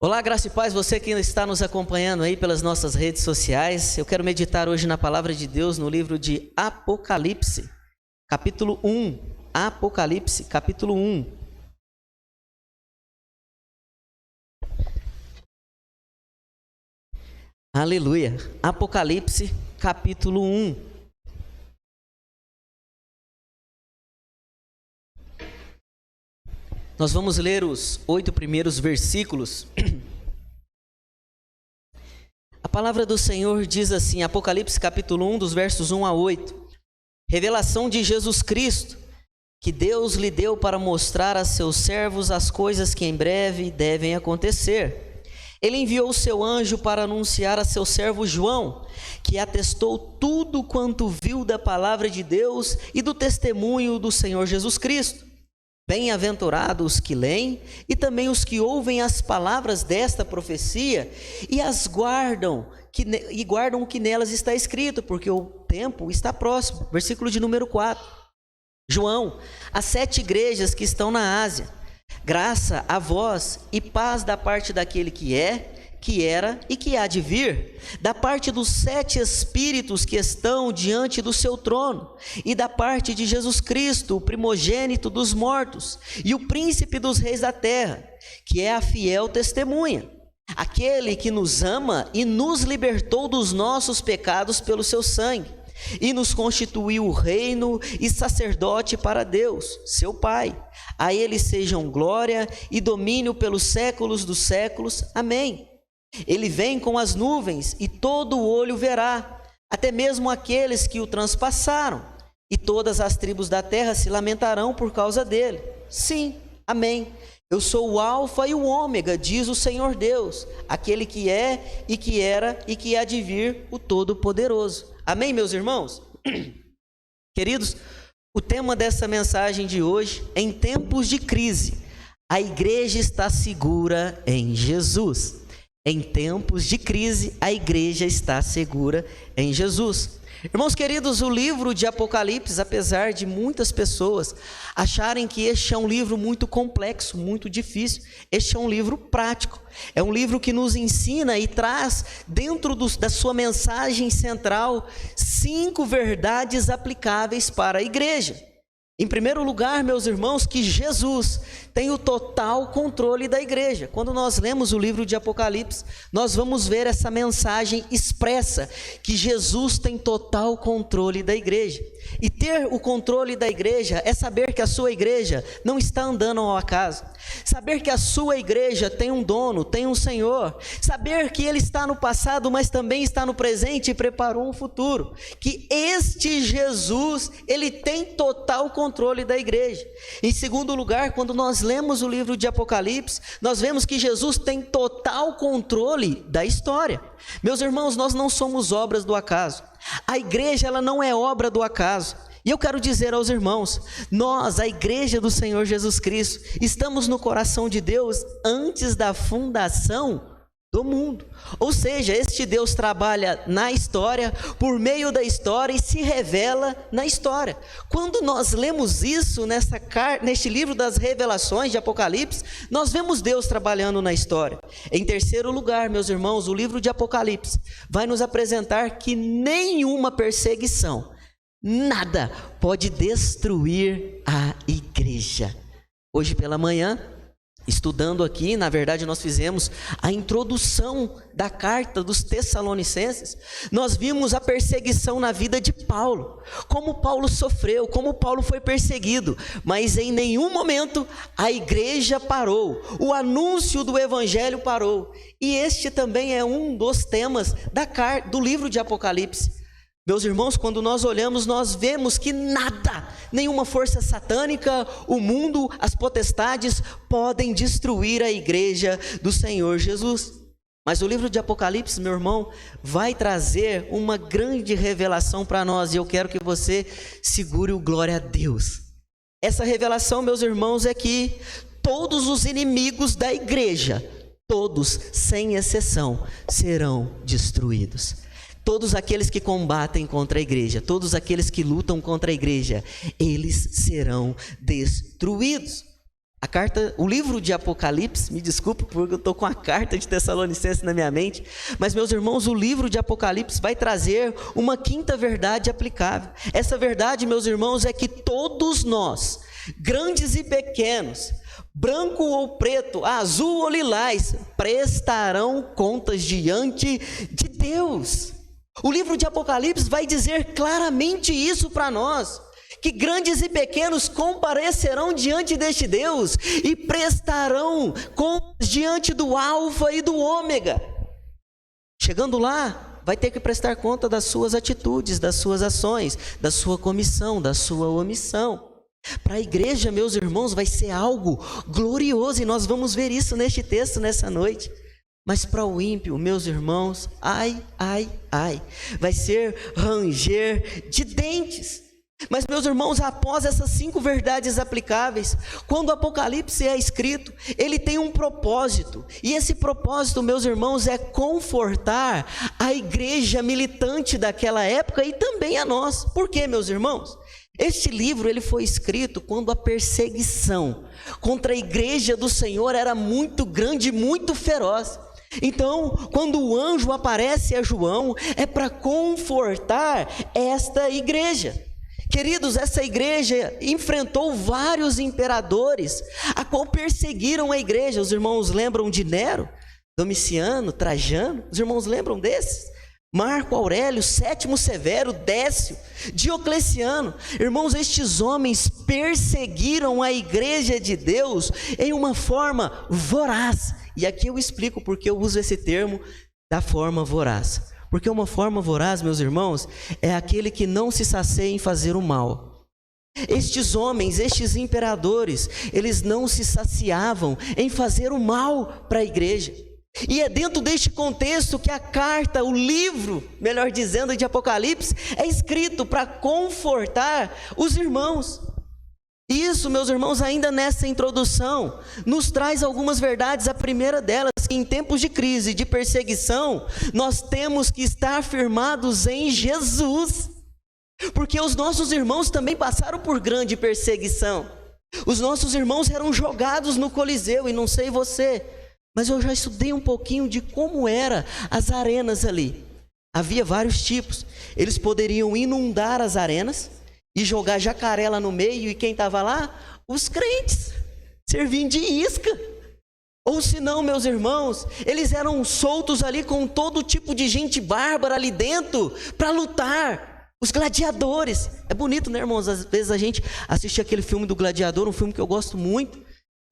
Olá, graça e paz, você que está nos acompanhando aí pelas nossas redes sociais. Eu quero meditar hoje na palavra de Deus no livro de Apocalipse, capítulo 1. Apocalipse, capítulo 1. Aleluia. Apocalipse, capítulo 1. Nós vamos ler os 8 primeiros versículos. A palavra do Senhor diz assim, Apocalipse capítulo 1, dos versos 1 a 8. Revelação de Jesus Cristo, que Deus lhe deu para mostrar a seus servos as coisas que em breve devem acontecer. Ele enviou o seu anjo para anunciar a seu servo João, que atestou tudo quanto viu da palavra de Deus e do testemunho do Senhor Jesus Cristo. Bem-aventurados os que leem e também os que ouvem as palavras desta profecia e as guardam o que nelas está escrito, porque o tempo está próximo. Versículo de número 4. João, as 7 igrejas que estão na Ásia, graça a vós e paz da parte daquele que é, que era e que há de vir, da parte dos 7 espíritos que estão diante do seu trono, e da parte de Jesus Cristo, o primogênito dos mortos, e o príncipe dos reis da terra, que é a fiel testemunha, aquele que nos ama e nos libertou dos nossos pecados pelo seu sangue, e nos constituiu reino e sacerdote para Deus, seu Pai. A ele sejam glória e domínio pelos séculos dos séculos. Amém. Ele vem com as nuvens e todo o olho verá, até mesmo aqueles que o transpassaram, e todas as tribos da terra se lamentarão por causa dele. Sim, amém. Eu sou o Alfa e o Ômega, diz o Senhor Deus, aquele que é e que era e que há de vir, o Todo-Poderoso. Amém, meus irmãos? Queridos, o tema dessa mensagem de hoje é: em tempos de crise, a igreja está segura em Jesus. Em tempos de crise, a igreja está segura em Jesus. Irmãos queridos, o livro de Apocalipse, apesar de muitas pessoas acharem que este é um livro muito complexo, muito difícil, este é um livro prático. É um livro que nos ensina e traz dentro da sua mensagem central 5 verdades aplicáveis para a igreja. Em primeiro lugar, meus irmãos, que Jesus tem o total controle da igreja. Quando nós lemos o livro de Apocalipse, nós vamos ver essa mensagem expressa, que Jesus tem total controle da igreja. E ter o controle da igreja é saber que a sua igreja não está andando ao acaso. Saber que a sua igreja tem um dono, tem um Senhor. Saber que Ele está no passado, mas também está no presente e preparou um futuro. Que este Jesus, Ele tem total controle da igreja. Em segundo lugar, quando nós lemos o livro de Apocalipse, nós vemos que Jesus tem total controle da história. Meus irmãos, nós não somos obras do acaso. A igreja, ela não é obra do acaso. E eu quero dizer aos irmãos, nós, a igreja do Senhor Jesus Cristo, estamos no coração de Deus antes da fundação do mundo. Ou seja, este Deus trabalha na história, por meio da história, e se revela na história. Quando nós lemos isso neste livro das revelações de Apocalipse, nós vemos Deus trabalhando na história. Em terceiro lugar, meus irmãos, o livro de Apocalipse vai nos apresentar que nenhuma perseguição, nada pode destruir a igreja. Hoje pela manhã, estudando aqui, na verdade nós fizemos a introdução da carta dos Tessalonicenses. Nós vimos a perseguição na vida de Paulo, como Paulo sofreu, como Paulo foi perseguido, mas em nenhum momento a igreja parou, o anúncio do evangelho parou. E este também é um dos temas do livro de Apocalipse. Meus irmãos, quando nós olhamos, nós vemos que nada, nenhuma força satânica, o mundo, as potestades podem destruir a igreja do Senhor Jesus. Mas o livro de Apocalipse, meu irmão, vai trazer uma grande revelação para nós, e eu quero que você segure o glória a Deus. Essa revelação, meus irmãos, é que todos os inimigos da igreja, todos, sem exceção, serão destruídos. Todos aqueles que combatem contra a igreja, todos aqueles que lutam contra a igreja, eles serão destruídos. o livro de Apocalipse, me desculpe porque eu estou com a carta de Tessalonicenses na minha mente, mas meus irmãos, o livro de Apocalipse vai trazer uma quinta verdade aplicável. Essa verdade, meus irmãos, é que todos nós, grandes e pequenos, branco ou preto, azul ou lilás, prestarão contas diante de Deus. O livro de Apocalipse vai dizer claramente isso para nós, que grandes e pequenos comparecerão diante deste Deus e prestarão contas diante do Alfa e do Ômega. Chegando lá, vai ter que prestar conta das suas atitudes, das suas ações, da sua comissão, da sua omissão. Para a igreja, meus irmãos, vai ser algo glorioso, e nós vamos ver isso neste texto, nessa noite. Mas para o ímpio, meus irmãos, ai, ai, ai, vai ser ranger de dentes. Mas, meus irmãos, após essas 5 verdades aplicáveis, quando o Apocalipse é escrito, ele tem um propósito. E esse propósito, meus irmãos, é confortar a igreja militante daquela época e também a nós. Por quê, meus irmãos? Este livro ele foi escrito quando a perseguição contra a igreja do Senhor era muito grande e muito feroz. Então, quando o anjo aparece a João, é para confortar esta igreja. Queridos, essa igreja enfrentou vários imperadores, a qual perseguiram a igreja. Os irmãos lembram de Nero, Domiciano, Trajano? Os irmãos lembram desses? Marco Aurélio, Sétimo Severo, Décio, Diocleciano. Irmãos, estes homens perseguiram a igreja de Deus em uma forma voraz. E aqui eu explico porque eu uso esse termo da forma voraz. Porque uma forma voraz, meus irmãos, é aquele que não se sacia em fazer o mal. Estes homens, estes imperadores, eles não se saciavam em fazer o mal para a igreja. E é dentro deste contexto que a carta, o livro, melhor dizendo, de Apocalipse, é escrito para confortar os irmãos. Isso, meus irmãos, ainda nessa introdução, nos traz algumas verdades. A primeira delas, que em tempos de crise, de perseguição, nós temos que estar firmados em Jesus, porque os nossos irmãos também passaram por grande perseguição. Os nossos irmãos eram jogados no Coliseu, e não sei você, mas eu já estudei um pouquinho de como eram as arenas ali. Havia vários tipos. Eles poderiam inundar as arenas e jogar jacaré lá no meio, e quem estava lá? Os crentes, servindo de isca. Ou se não, meus irmãos, eles eram soltos ali com todo tipo de gente bárbara ali dentro para lutar. Os gladiadores. É bonito, né, irmãos? Às vezes a gente assiste aquele filme do Gladiador, um filme que eu gosto muito,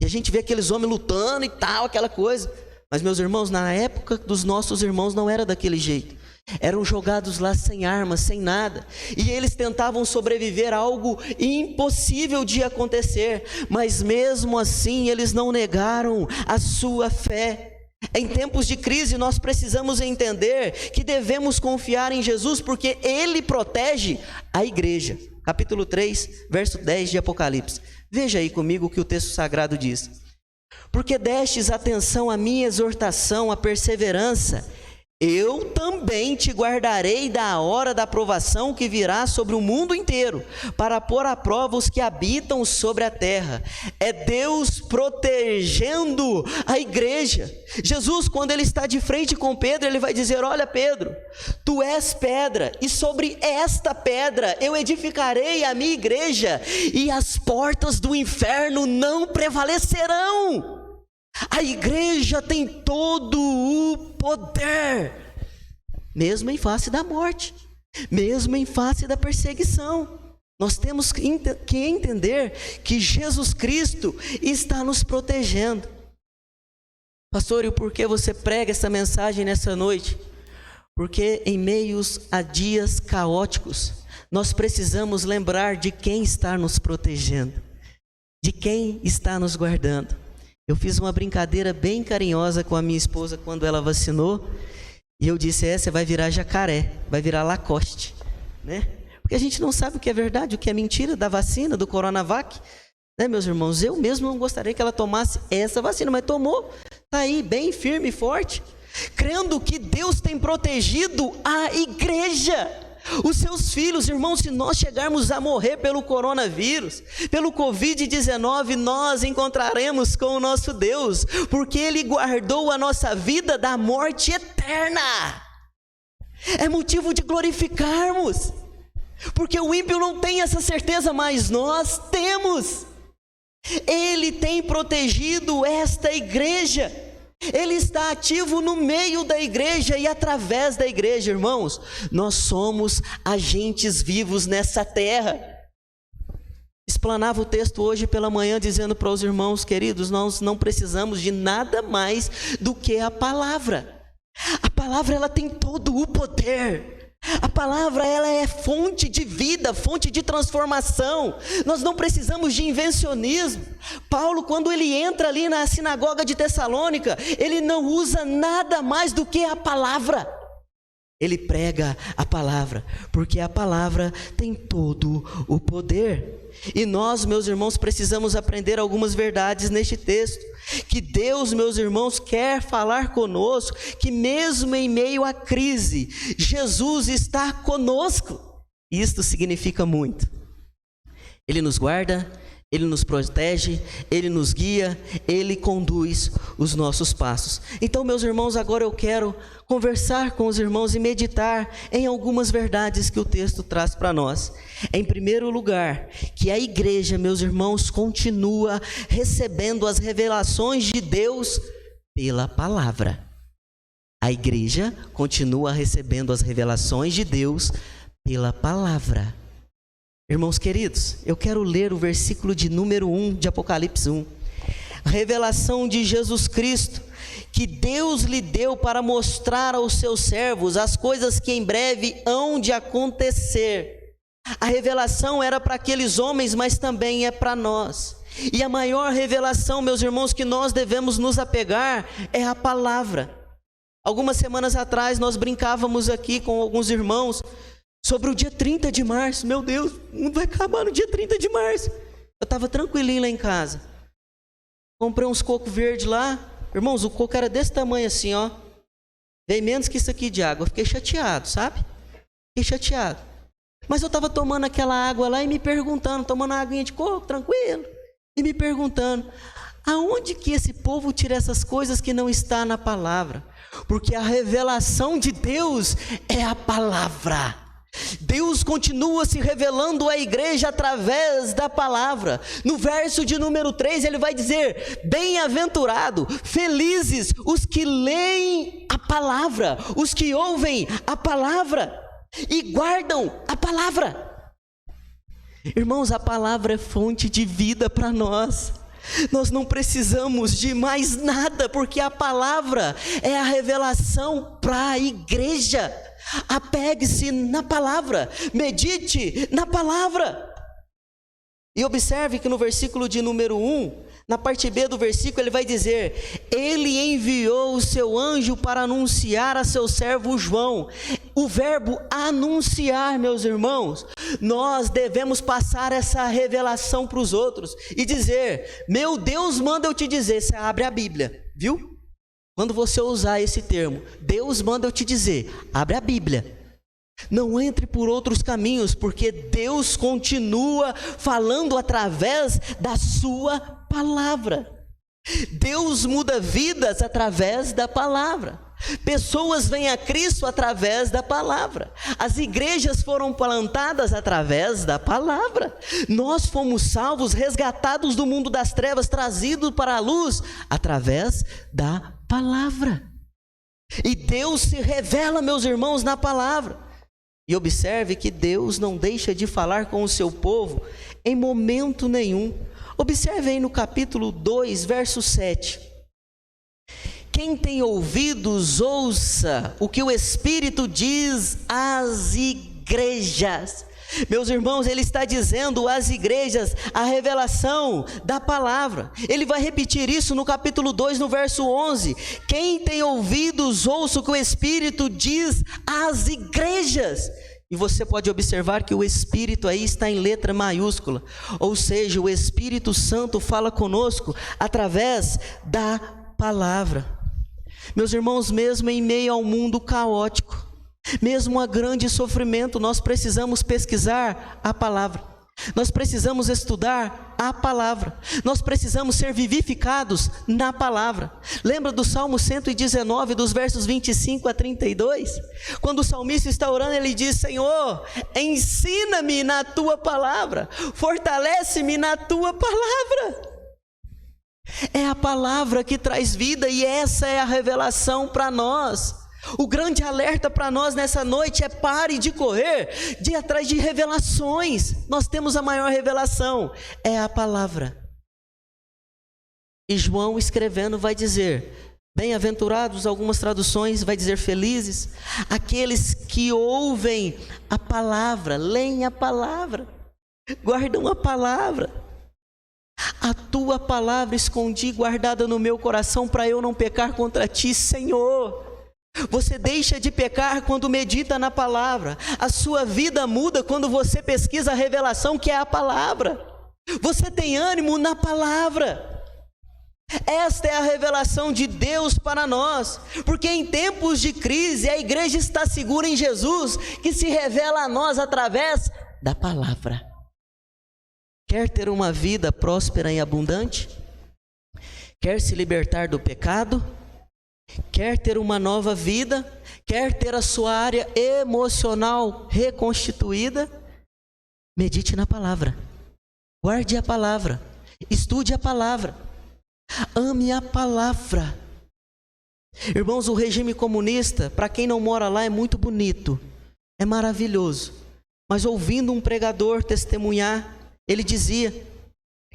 e a gente vê aqueles homens lutando e tal, aquela coisa. Mas, meus irmãos, na época dos nossos irmãos não era daquele jeito. Eram jogados lá sem armas, sem nada, e eles tentavam sobreviver a algo impossível de acontecer, mas mesmo assim eles não negaram a sua fé. Em tempos de crise nós precisamos entender que devemos confiar em Jesus, porque Ele protege a igreja. Capítulo 3, verso 10 de Apocalipse. Veja aí comigo o que o texto sagrado diz. Porque destes atenção à minha exortação, à perseverança, eu também te guardarei da hora da provação que virá sobre o mundo inteiro, para pôr à prova os que habitam sobre a terra. É Deus protegendo a igreja. Jesus, quando ele está de frente com Pedro, ele vai dizer: olha, Pedro, tu és pedra, e sobre esta pedra eu edificarei a minha igreja, e as portas do inferno não prevalecerão. A igreja tem todo o poder, mesmo em face da morte, mesmo em face da perseguição. Nós temos que entender que Jesus Cristo está nos protegendo. Pastor, e por que você prega essa mensagem nessa noite? Porque em meios a dias caóticos, nós precisamos lembrar de quem está nos protegendo, de quem está nos guardando. Eu fiz uma brincadeira bem carinhosa com a minha esposa quando ela vacinou, e eu disse: você vai virar jacaré, vai virar Lacoste, né? Porque a gente não sabe o que é verdade, o que é mentira da vacina, do Coronavac, né, meus irmãos? Eu mesmo não gostaria que ela tomasse essa vacina, mas tomou, está aí bem firme e forte, crendo que Deus tem protegido a igreja. Os seus filhos, irmãos, se nós chegarmos a morrer pelo coronavírus, pelo Covid-19, nós encontraremos com o nosso Deus, porque Ele guardou a nossa vida da morte eterna. É motivo de glorificarmos, porque o ímpio não tem essa certeza, mas nós temos. Ele tem protegido esta igreja. Ele está ativo no meio da igreja e através da igreja, irmãos. Nós somos agentes vivos nessa terra. Explanava o texto hoje pela manhã dizendo para os irmãos queridos, nós não precisamos de nada mais do que a palavra. A palavra, ela tem todo o poder. A palavra, ela é fonte de vida, fonte de transformação. Nós não precisamos de invencionismo. Paulo, quando ele entra ali na sinagoga de Tessalônica, ele não usa nada mais do que a palavra. Ele prega a palavra, porque a palavra tem todo o poder. E nós, meus irmãos, precisamos aprender algumas verdades neste texto. Que Deus, meus irmãos, quer falar conosco, que mesmo em meio à crise, Jesus está conosco. Isto significa muito. Ele nos guarda, Ele nos protege, Ele nos guia, Ele conduz os nossos passos. Então, meus irmãos, agora eu quero conversar com os irmãos e meditar em algumas verdades que o texto traz para nós. Em primeiro lugar, que a igreja, meus irmãos, continua recebendo as revelações de Deus pela palavra. A igreja continua recebendo as revelações de Deus pela palavra. Irmãos queridos, eu quero ler o versículo de número 1 de Apocalipse 1. Revelação de Jesus Cristo, que Deus lhe deu para mostrar aos seus servos as coisas que em breve hão de acontecer. A revelação era para aqueles homens, mas também é para nós. E a maior revelação, meus irmãos, que nós devemos nos apegar é a palavra. Algumas semanas atrás nós brincávamos aqui com alguns irmãos sobre o dia 30 de março. Meu Deus, o mundo vai acabar no dia 30 de março. Eu estava tranquilinho lá em casa. Comprei uns cocos verdes lá. Irmãos, o coco era desse tamanho assim, ó. Veio menos que isso aqui de água. Eu fiquei chateado, sabe? Fiquei chateado. Mas eu estava tomando aquela água lá e me perguntando, tomando uma aguinha de coco, tranquilo. E me perguntando, aonde que esse povo tira essas coisas que não está na palavra? Porque a revelação de Deus é a palavra. Deus continua se revelando à igreja através da palavra. No verso de número 3 ele vai dizer: bem-aventurado, felizes os que leem a palavra, os que ouvem a palavra e guardam a palavra. Irmãos, a palavra é fonte de vida para nós. Nós não precisamos de mais nada, porque a palavra é a revelação para a igreja. Apegue-se na palavra, medite na palavra. E observe que no versículo de número 1, na parte B do versículo, ele vai dizer: ele enviou o seu anjo para anunciar a seu servo João. O verbo anunciar, meus irmãos, nós devemos passar essa revelação para os outros e dizer: meu Deus manda eu te dizer. Você abre a Bíblia, viu? Quando você usar esse termo, Deus manda eu te dizer, abre a Bíblia. Não entre por outros caminhos, porque Deus continua falando através da sua palavra. Deus muda vidas através da palavra. Pessoas vêm a Cristo através da palavra. As igrejas foram plantadas através da palavra. Nós fomos salvos, resgatados do mundo das trevas, trazidos para a luz através da palavra. E Deus se revela, meus irmãos, na palavra. E observe que Deus não deixa de falar com o seu povo em momento nenhum. Observe aí no capítulo 2, verso 7. Quem tem ouvidos, ouça o que o Espírito diz às igrejas. Meus irmãos, ele está dizendo às igrejas a revelação da palavra. Ele vai repetir isso no capítulo 2, no verso 11. Quem tem ouvidos, ouça o que o Espírito diz às igrejas. E você pode observar que o Espírito aí está em letra maiúscula. Ou seja, o Espírito Santo fala conosco através da palavra. Meus irmãos, mesmo em meio ao mundo caótico, Mesmo a grande sofrimento, nós precisamos pesquisar a palavra. Nós precisamos estudar a palavra. Nós precisamos ser vivificados na palavra. Lembra do Salmo 119, dos versos 25 a 32? Quando o salmista está orando, ele diz: Senhor, ensina-me na tua palavra, fortalece-me na tua palavra. É a palavra que traz vida, e essa é a revelação para nós. O grande alerta para nós nessa noite é: pare de correr de atrás de revelações. Nós temos a maior revelação, é a palavra. E João, escrevendo, vai dizer: bem-aventurados, algumas traduções vai dizer felizes, aqueles que ouvem a palavra, leem a palavra, guardam a palavra. A tua palavra escondi, guardada no meu coração, para eu não pecar contra ti, Senhor. Você deixa de pecar quando medita na palavra. A sua vida muda quando você pesquisa a revelação, que é a palavra. Você tem ânimo na palavra. Esta é a revelação de Deus para nós, porque em tempos de crise a igreja está segura em Jesus, que se revela a nós através da palavra. Quer ter uma vida próspera e abundante? Quer se libertar do pecado? Quer ter uma nova vida? Quer ter a sua área emocional reconstituída? Medite na palavra, guarde a palavra, estude a palavra, ame a palavra. Irmãos, o regime comunista, para quem não mora lá, é muito bonito, é maravilhoso. Mas ouvindo um pregador testemunhar, ele dizia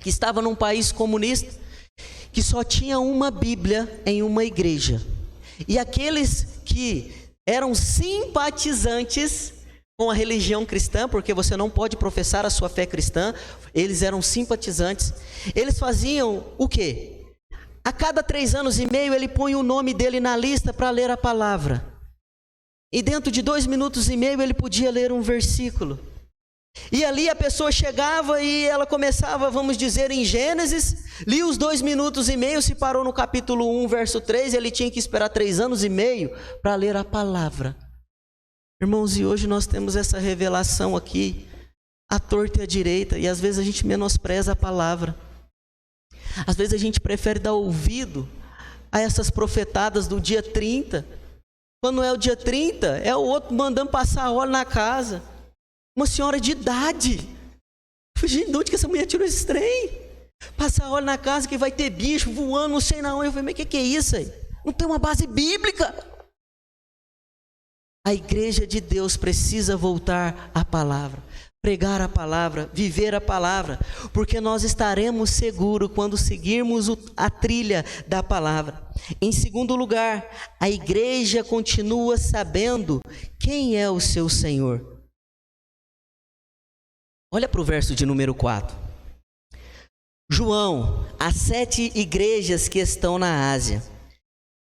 que estava num país comunista, que só tinha uma Bíblia em uma igreja. E aqueles que eram simpatizantes com a religião cristã, porque você não pode professar a sua fé cristã, eles eram simpatizantes, eles faziam o quê? A cada 3 anos e meio ele põe o nome dele na lista para ler a palavra. E dentro de 2 minutos e meio ele podia ler um versículo. E ali a pessoa chegava e ela começava, vamos dizer, em Gênesis, lia os 2 minutos e meio, se parou no capítulo 1, verso 3, ele tinha que esperar 3 anos e meio para ler a palavra. Irmãos, e hoje nós temos essa revelação aqui, à torta e à direita, e às vezes a gente menospreza a palavra. Às vezes a gente prefere dar ouvido a essas profetadas do dia 30. Quando não é o dia 30, é o outro mandando passar óleo na casa. Uma senhora de idade. Gente, de onde que essa mulher tirou esse trem? Passar óleo na casa que vai ter bicho voando, não sei não. Eu falei, mas o que é isso aí? Não tem uma base bíblica. A igreja de Deus precisa voltar à palavra, pregar a palavra, viver a palavra, porque nós estaremos seguros quando seguirmos a trilha da palavra. Em segundo lugar, a igreja continua sabendo quem é o seu Senhor. Olha para o verso de número 4. João, as 7 igrejas que estão na Ásia,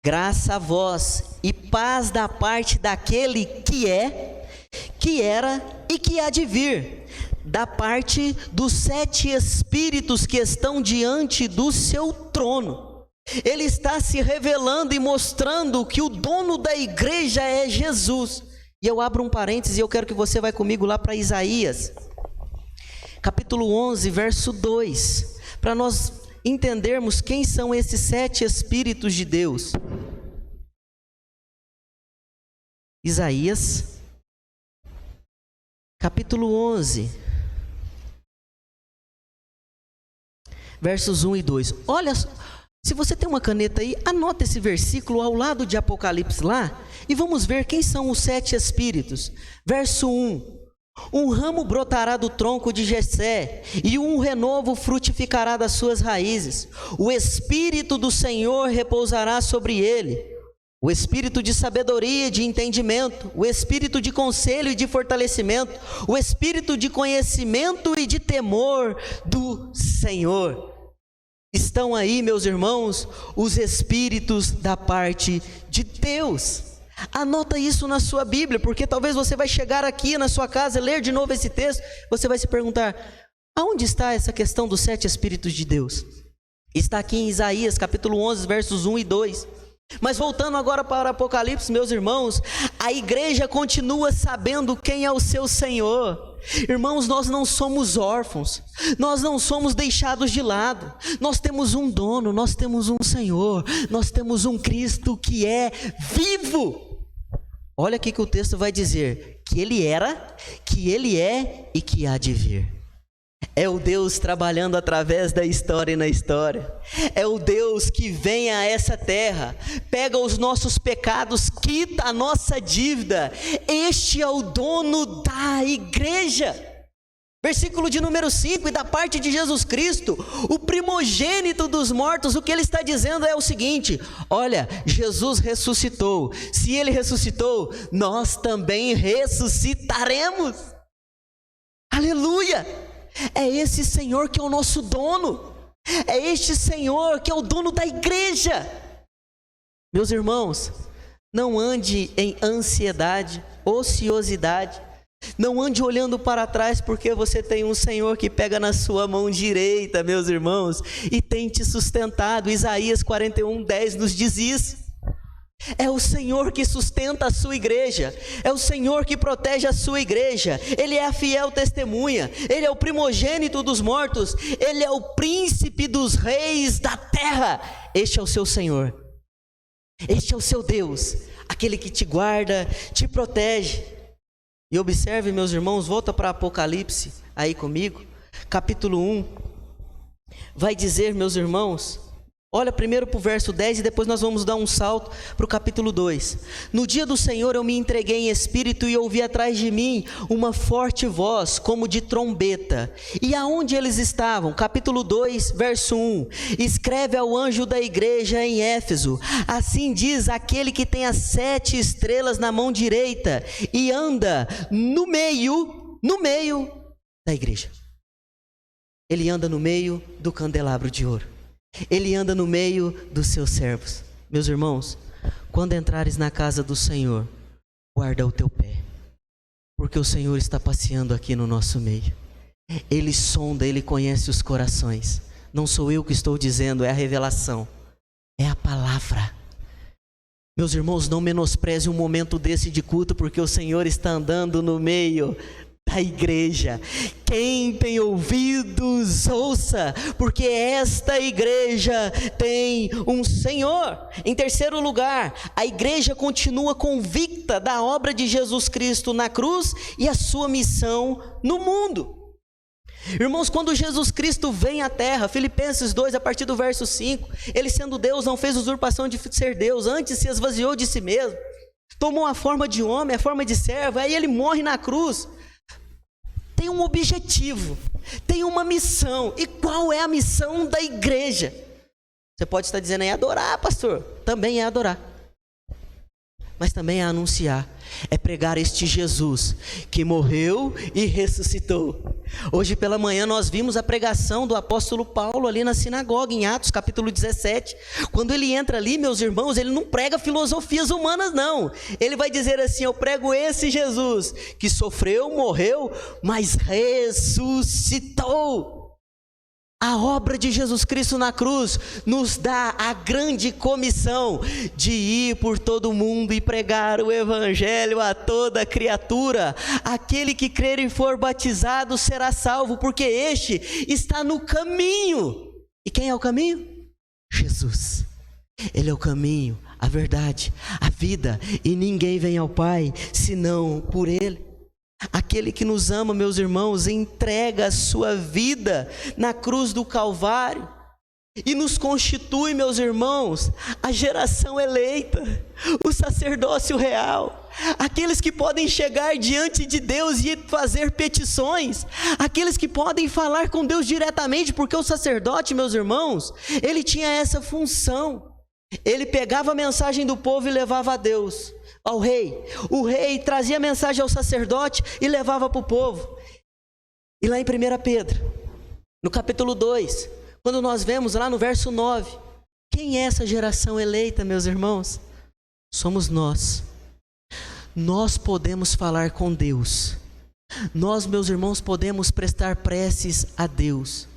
graça a vós e paz da parte daquele que é, que era e que há de vir, da parte dos 7 espíritos que estão diante do seu trono. Ele está se revelando e mostrando que o dono da igreja é Jesus. E eu abro um parênteses e eu quero que você vá comigo lá para Isaías, capítulo 11, verso 2, para nós entendermos quem são esses 7 espíritos de Deus. Isaías, capítulo 11, versos 1 e 2. Olha, se você tem uma caneta aí, anota esse versículo ao lado de Apocalipse lá, e vamos ver quem são os 7 espíritos. Verso 1. Um ramo brotará do tronco de Jessé, e um renovo frutificará das suas raízes. O Espírito do Senhor repousará sobre ele, o Espírito de sabedoria e de entendimento, o Espírito de conselho e de fortalecimento, o Espírito de conhecimento e de temor do Senhor. Estão aí, meus irmãos, os Espíritos da parte de Deus. Anota isso na sua Bíblia, porque talvez você vai chegar aqui na sua casa, ler de novo esse texto, você vai se perguntar, aonde está essa questão dos 7 Espíritos de Deus? Está aqui em Isaías, capítulo 11, versos 1 e 2. Mas voltando agora para Apocalipse, meus irmãos, a igreja continua sabendo quem é o seu Senhor. Irmãos, nós não somos órfãos, nós não somos deixados de lado, nós temos um dono, nós temos um Senhor, nós temos um Cristo que é vivo. Olha aqui que o texto vai dizer, que Ele era, que Ele é e que há de vir. É o Deus trabalhando através da história e na história. É o Deus que vem a essa terra, pega os nossos pecados, quita a nossa dívida. Este é o dono da igreja. Versículo de número 5, e da parte de Jesus Cristo, o primogênito dos mortos, o que ele está dizendo é o seguinte: olha, Jesus ressuscitou. Se ele ressuscitou, nós também ressuscitaremos. Aleluia! É esse Senhor que é o nosso dono. É este Senhor que é o dono da igreja. Meus irmãos, não ande em ansiedade, ociosidade. Não ande olhando para trás, porque você tem um Senhor que pega na sua mão direita, meus irmãos, e tem te sustentado. Isaías 41:10 nos diz isso. É o Senhor que sustenta a sua igreja, é o Senhor que protege a sua igreja. Ele é a fiel testemunha, Ele é o primogênito dos mortos, Ele é o príncipe dos reis da terra. Este é o seu Senhor, este é o seu Deus, aquele que te guarda, te protege. E observe, meus irmãos, volta para Apocalipse aí comigo, capítulo 1, vai dizer, meus irmãos, olha primeiro para o verso 10 e depois nós vamos dar um salto para o capítulo 2. No dia do Senhor eu me entreguei em espírito e ouvi atrás de mim uma forte voz como de trombeta. E aonde eles estavam? Capítulo 2, verso 1. Escreve ao anjo da igreja em Éfeso: assim diz aquele que tem as 7 estrelas na mão direita e anda no meio da igreja. Ele anda no meio do candelabro de ouro. Ele anda no meio dos seus servos. Meus irmãos, quando entrares na casa do Senhor, guarda o teu pé, porque o Senhor está passeando aqui no nosso meio. Ele sonda, Ele conhece os corações. Não sou eu que estou dizendo, é a revelação, é a palavra. Meus irmãos, não menospreze um momento desse de culto, porque o Senhor está andando no meio da igreja. Quem tem ouvidos, ouça, porque esta igreja tem um Senhor. Em terceiro lugar, a igreja continua convicta da obra de Jesus Cristo na cruz e a sua missão no mundo. Irmãos, quando Jesus Cristo vem à terra, Filipenses 2, a partir do verso 5, ele sendo Deus não fez usurpação de ser Deus, antes se esvaziou de si mesmo, tomou a forma de homem, a forma de servo, aí ele morre na cruz. Tem um objetivo, tem uma missão. E qual é a missão da igreja? Você pode estar dizendo, é adorar, pastor. Também é adorar, mas também é anunciar, é pregar este Jesus que morreu e ressuscitou. Hoje pela manhã nós vimos a pregação do apóstolo Paulo ali na sinagoga, em Atos capítulo 17. Quando ele entra ali, meus irmãos, ele não prega filosofias humanas não. Ele vai dizer assim: eu prego esse Jesus que sofreu, morreu, mas ressuscitou. A obra de Jesus Cristo na cruz nos dá a grande comissão de ir por todo o mundo e pregar o evangelho a toda criatura. Aquele que crer e for batizado será salvo, porque este está no caminho. E quem é o caminho? Jesus. Ele é o caminho, a verdade, a vida, e ninguém vem ao Pai senão por Ele. Aquele que nos ama, meus irmãos, entrega a sua vida na cruz do Calvário e nos constitui, meus irmãos, a geração eleita, o sacerdócio real, aqueles que podem chegar diante de Deus e fazer petições, aqueles que podem falar com Deus diretamente, porque o sacerdote, meus irmãos, ele tinha essa função. Ele pegava a mensagem do povo e levava a Deus, ao rei. O rei trazia a mensagem ao sacerdote e levava para o povo. E lá em 1 Pedro, no capítulo 2, quando nós vemos lá no verso 9, quem é essa geração eleita, meus irmãos? Somos nós. Nós podemos falar com Deus. Nós, meus irmãos, podemos prestar preces a Deus.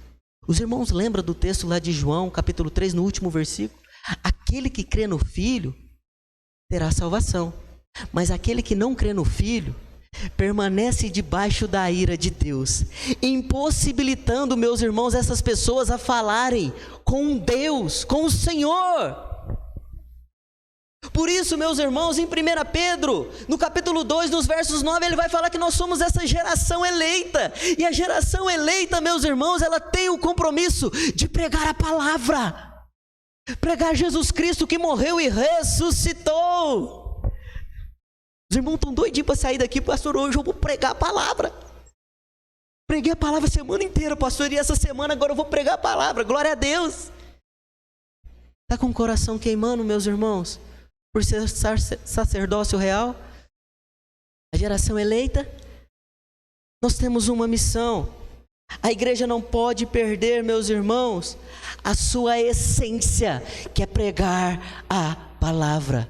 Os irmãos lembram do texto lá de João, capítulo 3, no último versículo? Aquele que crê no Filho terá salvação, mas aquele que não crê no Filho permanece debaixo da ira de Deus, impossibilitando, meus irmãos, essas pessoas a falarem com Deus, com o Senhor. Por isso, meus irmãos, em 1 Pedro, no capítulo 2, nos versos 9, ele vai falar que nós somos essa geração eleita. E a geração eleita, meus irmãos, ela tem o compromisso de pregar a palavra. Pregar Jesus Cristo que morreu e ressuscitou. Os irmãos estão doidinhos para sair daqui, pastor, hoje eu vou pregar a palavra. Preguei a palavra a semana inteira, pastor, e essa semana agora eu vou pregar a palavra, glória a Deus. Está com o coração queimando, meus irmãos? Por ser sacerdócio real, a geração eleita, nós temos uma missão. A igreja não pode perder, meus irmãos, a sua essência, que é pregar a palavra.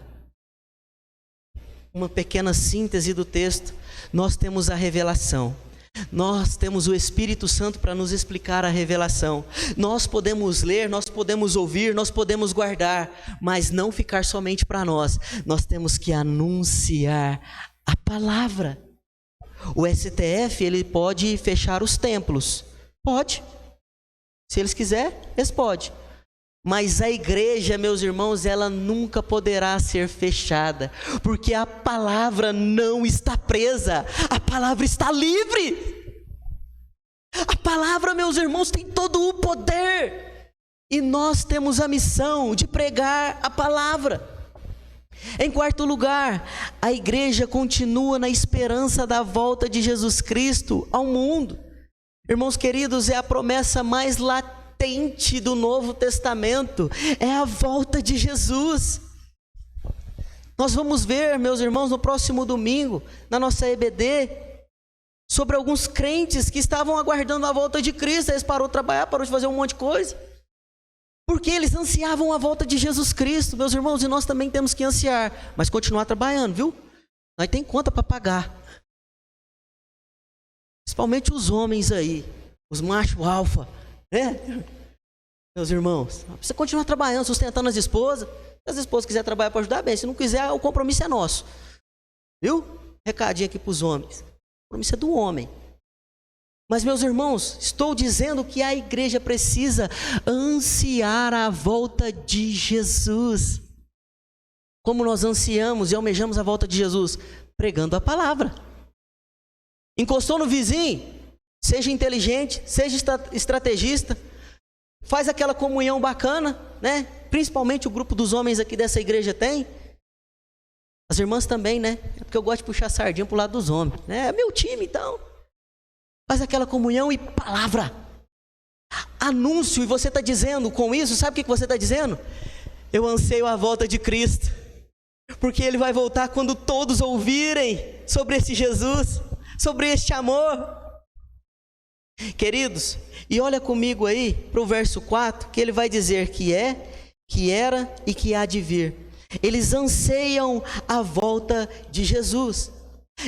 Uma pequena síntese do texto: nós temos a revelação. Nós temos o Espírito Santo para nos explicar a revelação. Nós podemos ler, nós podemos ouvir, nós podemos guardar, mas não ficar somente para nós. Nós temos que anunciar a palavra. O STF, ele pode fechar os templos. Pode. Se eles quiserem, eles podem. Mas a igreja, meus irmãos, ela nunca poderá ser fechada, porque a palavra não está presa, a palavra está livre. A palavra, meus irmãos, tem todo o poder, e nós temos a missão de pregar a palavra. Em quarto lugar, a igreja continua na esperança da volta de Jesus Cristo ao mundo. Irmãos queridos, é a promessa mais latente do Novo Testamento, é a volta de Jesus. Nós vamos ver, meus irmãos, no próximo domingo, na nossa EBD, sobre alguns crentes que estavam aguardando a volta de Cristo. Eles pararam de trabalhar, pararam de fazer um monte de coisa, porque eles ansiavam a volta de Jesus Cristo, meus irmãos, e nós também temos que ansiar, mas continuar trabalhando, viu? Nós tem conta para pagar, principalmente os homens aí, os machos alfa, meus irmãos, precisa continuar trabalhando, sustentando as esposas. Se as esposas quiserem trabalhar para ajudar, bem. Se não quiser, o compromisso é nosso, viu? Recadinho aqui para os homens: o compromisso é do homem. Mas, meus irmãos, estou dizendo que a igreja precisa ansiar a volta de Jesus. Como nós ansiamos e almejamos a volta de Jesus? Pregando a palavra. Encostou no vizinho? Seja inteligente, seja estrategista, faz aquela comunhão bacana, né? Principalmente o grupo dos homens aqui dessa igreja tem. As irmãs também, né? É porque eu gosto de puxar a sardinha pro lado dos homens, né? É meu time, então. Faz aquela comunhão e palavra. Anúncio, e você está dizendo com isso, sabe o que você está dizendo? Eu anseio a volta de Cristo, porque Ele vai voltar quando todos ouvirem sobre esse Jesus, sobre este amor. Queridos, e olha comigo aí para o verso 4, que ele vai dizer que é, que era e que há de vir. Eles anseiam a volta de Jesus.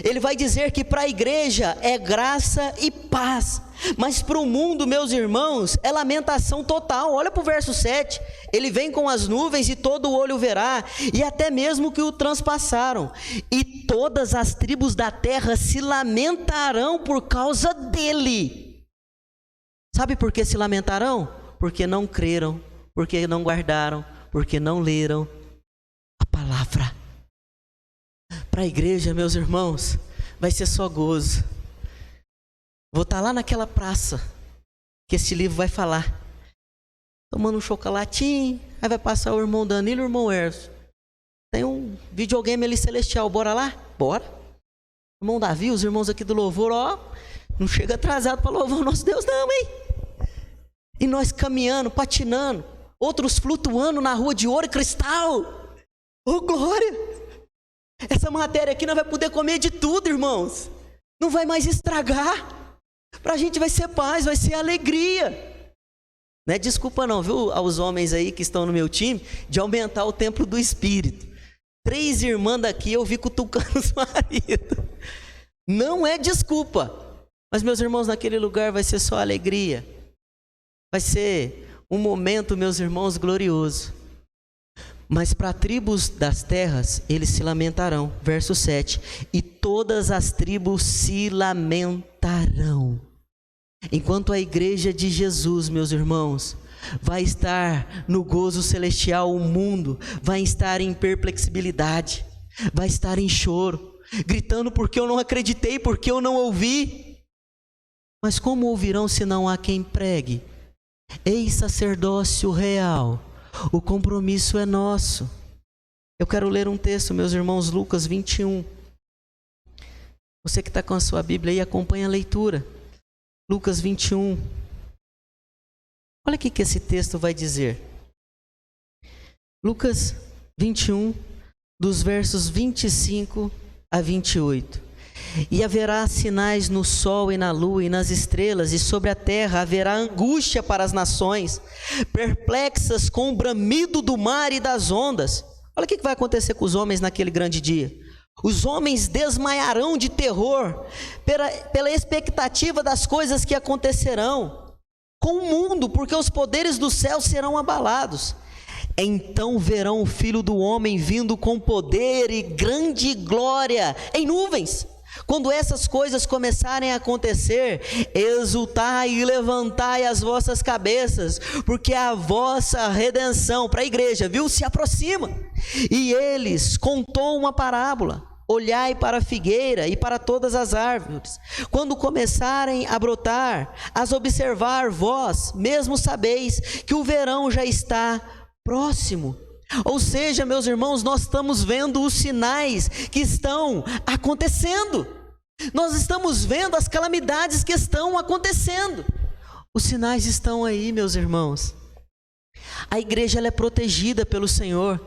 Ele vai dizer que para a igreja é graça e paz, mas para o mundo, meus irmãos, é lamentação total. Olha para o verso 7, ele vem com as nuvens e todo olho verá, e até mesmo que o transpassaram, e todas as tribos da terra se lamentarão por causa dele. Sabe por que se lamentarão? Porque não creram, porque não guardaram, porque não leram a palavra. Para a igreja, meus irmãos, vai ser só gozo. Vou estar lá naquela praça que esse livro vai falar, tomando um chocolatinho, aí vai passar o irmão Danilo e o irmão Erso. Tem um videogame ali celestial, bora lá? Bora. Irmão Davi, os irmãos aqui do louvor, ó, não chega atrasado para louvar o nosso Deus não, hein? E nós caminhando, patinando, outros flutuando na rua de ouro e cristal. Oh, glória! Essa matéria aqui nós vai poder comer de tudo, irmãos. Não vai mais estragar. Para a gente vai ser paz, vai ser alegria. Não é desculpa não, viu, aos homens aí que estão no meu time, de aumentar o templo do Espírito. 3 irmãs daqui eu vi cutucando os maridos. Não é desculpa. Mas, meus irmãos, naquele lugar vai ser só alegria. Vai ser um momento, meus irmãos, glorioso. Mas para tribos das terras eles se lamentarão. Verso 7. E todas as tribos se lamentarão. Enquanto a igreja de Jesus, meus irmãos, vai estar no gozo celestial, o mundo vai estar em perplexibilidade, vai estar em choro, gritando porque eu não acreditei, porque eu não ouvi. Mas como ouvirão se não há quem pregue? Ei, sacerdócio real, o compromisso é nosso. Eu quero ler um texto, meus irmãos, Lucas 21. Você que está com a sua Bíblia aí, acompanha a leitura. Lucas 21. Olha o que esse texto vai dizer. Lucas 21, dos versos 25 a 28. E haverá sinais no sol e na lua e nas estrelas, e sobre a terra haverá angústia para as nações, perplexas com o bramido do mar e das ondas. Olha o que vai acontecer com os homens naquele grande dia. Os homens desmaiarão de terror pela expectativa das coisas que acontecerão com o mundo, porque os poderes do céu serão abalados. Então verão o Filho do Homem vindo com poder e grande glória em nuvens. Quando essas coisas começarem a acontecer, exultai e levantai as vossas cabeças, porque a vossa redenção, para a igreja, viu, se aproxima. E eles contou uma parábola: olhai para a figueira e para todas as árvores, quando começarem a brotar, as observar, vós mesmo sabeis que o verão já está próximo. Ou seja, meus irmãos, nós estamos vendo os sinais que estão acontecendo. Nós estamos vendo as calamidades que estão acontecendo. Os sinais estão aí, meus irmãos. A igreja ela é protegida pelo Senhor.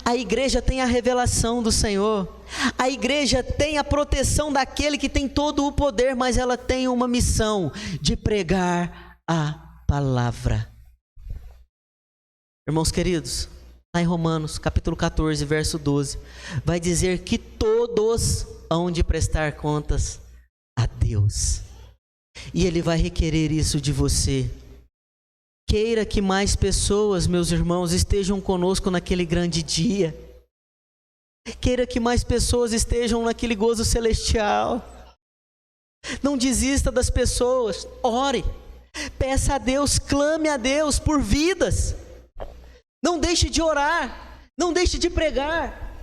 A igreja tem a revelação do Senhor. A igreja tem a proteção daquele que tem todo o poder, mas ela tem uma missão de pregar a palavra. Irmãos queridos, lá em Romanos, capítulo 14, verso 12, vai dizer que todos hão de prestar contas a Deus. E Ele vai requerer isso de você. Queira que mais pessoas, meus irmãos, estejam conosco naquele grande dia. Queira que mais pessoas estejam naquele gozo celestial. Não desista das pessoas. Ore, peça a Deus, clame a Deus por vidas. Não deixe de orar, não deixe de pregar.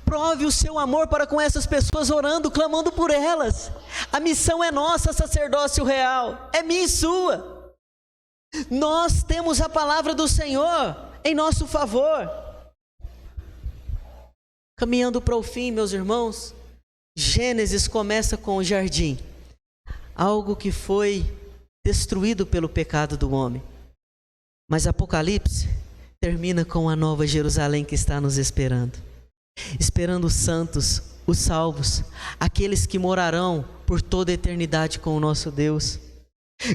Prove o seu amor para com essas pessoas, orando, clamando por elas. A missão é nossa, sacerdócio real, é minha e sua. Nós temos a palavra do Senhor em nosso favor. Caminhando para o fim, meus irmãos, Gênesis começa com o jardim, algo que foi destruído pelo pecado do homem. Mas Apocalipse termina com a nova Jerusalém que está nos esperando os santos, os salvos, aqueles que morarão por toda a eternidade com o nosso Deus.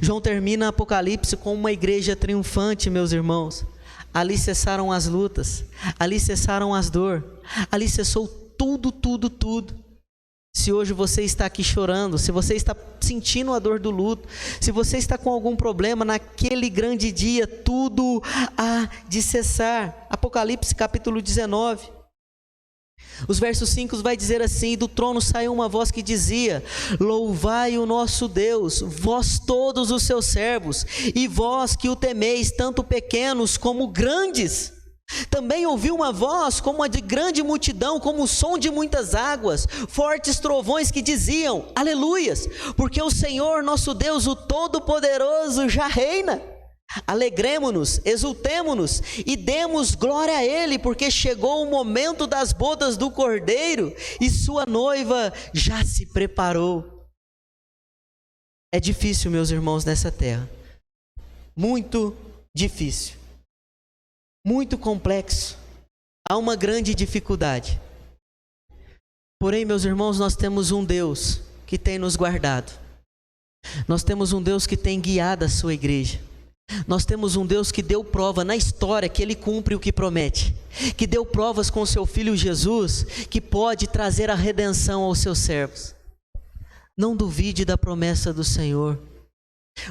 João termina Apocalipse com uma igreja triunfante, meus irmãos. Ali cessaram as lutas, ali cessaram as dores, ali cessou tudo. Se hoje você está aqui chorando, se você está sentindo a dor do luto, se você está com algum problema, naquele grande dia, tudo há de cessar. Apocalipse capítulo 19. Os versos 5 vai dizer assim: e do trono saiu uma voz que dizia: louvai o nosso Deus, vós todos os seus servos, e vós que o temeis, tanto pequenos como grandes. Também ouvi uma voz como a de grande multidão, como o som de muitas águas, fortes trovões que diziam: aleluias, porque o Senhor nosso Deus, o Todo-Poderoso, já reina. Alegremo-nos, exultemo-nos e demos glória a Ele, porque chegou o momento das bodas do Cordeiro e sua noiva já se preparou. É difícil, meus irmãos, nessa terra, muito difícil, muito complexo, há uma grande dificuldade. Porém, meus irmãos, nós temos um Deus que tem nos guardado, nós temos um Deus que tem guiado a sua igreja. Nós temos um Deus que deu prova na história que Ele cumpre o que promete, que deu provas com o seu Filho Jesus, que pode trazer a redenção aos seus servos. Não duvide da promessa do Senhor,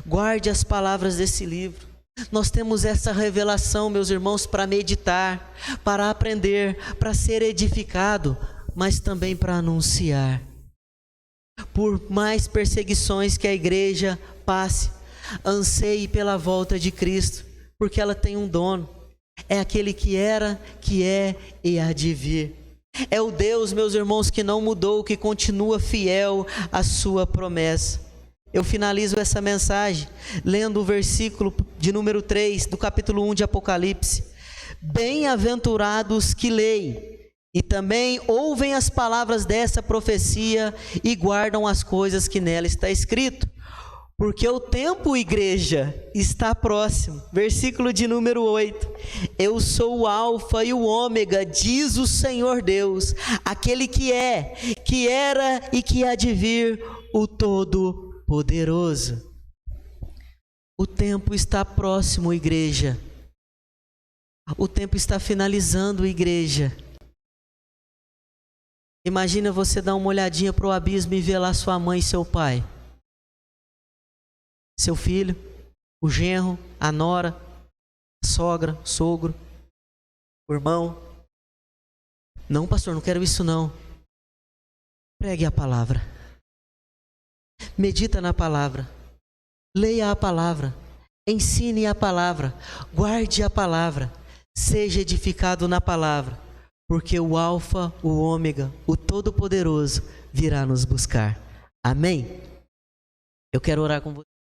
guarde as palavras desse livro, Nós temos essa revelação, meus irmãos, para meditar, para aprender, para ser edificado, mas também para anunciar. Por mais perseguições que a igreja passe, anseie pela volta de Cristo, porque ela tem um dono. É aquele que era, que é e há de vir. É o Deus, meus irmãos, que não mudou, que continua fiel à sua promessa. Eu finalizo essa mensagem lendo o versículo de número 3 do capítulo 1 de Apocalipse. Bem-aventurados que leem e também ouvem as palavras dessa profecia e guardam as coisas que nela está escrito. Porque o tempo, igreja, está próximo. Versículo de número 8. Eu sou o Alfa e o Ômega, diz o Senhor Deus, aquele que é, que era e que há de vir, o Todo-Poderoso. O tempo está próximo, igreja. O tempo está finalizando, igreja. Imagina você dar uma olhadinha para o abismo e ver lá sua mãe e seu pai. Seu filho, o genro, a nora, a sogra, o sogro, o irmão. Não, pastor, não quero isso não. Pregue a palavra. Medita na palavra. Leia a palavra. Ensine a palavra. Guarde a palavra. Seja edificado na palavra. Porque o Alfa, o Ômega, o Todo-Poderoso virá nos buscar. Amém? Eu quero orar com você.